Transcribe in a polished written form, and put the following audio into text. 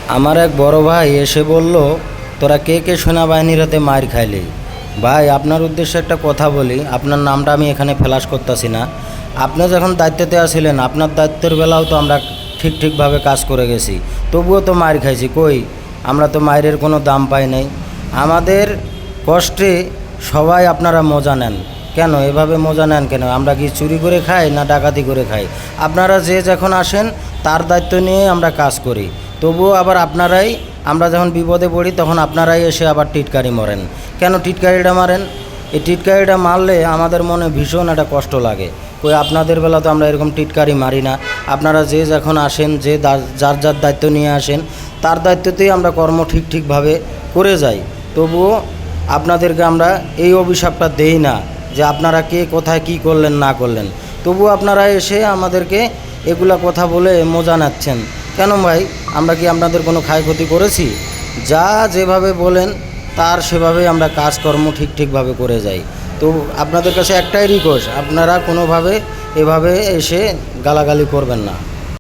আমার এক বড় ভাই এসে বলল, তোরা কে কে সেনাবাহিনীর হাতে মার খাইলি। ভাই, আপনার উদ্দেশ্যে একটা কথা বলি, আপনার নামটা আমি এখানে ফ্ল্যাশ করতেছি না। আপনি যখন দায়িত্বতে আসছিলেন, আপনার দায়িত্বের বেলাও তো আমরা ঠিকভাবে কাজ করে গেছি, তবুও তো মার খাইছি। কই, আমরা তো মায়ের কোনো দাম পাই নাই। আমাদের কষ্টে সবাই আপনারা মজা নেন কেন? এভাবে মজা নেন কেন? আমরা কি চুরি করে খাই না ডাকাতি করে খাই? আপনারা যে যখন আসেন তার দায়িত্ব নিয়ে আমরা কাজ করি, তবুও আবার আপনারাই, আমরা যখন বিপদে পড়ি তখন আপনারাই এসে আবার টিটকারি মারেন। কেন টিটকারিটা মারেন? এই টিটকারিটা মারলে আমাদের মনে ভীষণ একটা কষ্ট লাগে। কই, আপনাদের বেলা তো আমরা এরকম টিটকারি মারি না। আপনারা যে যখন আসেন, যে যার যার দায়িত্ব নিয়ে আসেন, তার দায়িত্বতেই আমরা কর্ম ঠিকভাবে করে যাই। তবুও আপনাদেরকে আমরা এই অভিশাপটা দেই না যে আপনারা কে কোথায় কি করলেন না করলেন। তবুও আপনারা এসে আমাদেরকে এগুলা কথা বলে মজা নাচ্ছেন কেন ভাই? আমরা কি আপনাদের কোনো ক্ষয়ক্ষতি করেছি? যা যেভাবে বলেন তার সেভাবেই আমরা কাজকর্ম ঠিকভাবে করে যাই। তো আপনাদের কাছে একটাই রিকোয়েস্ট, আপনারা কোনোভাবে এভাবে এসে গালাগালি করবেন না।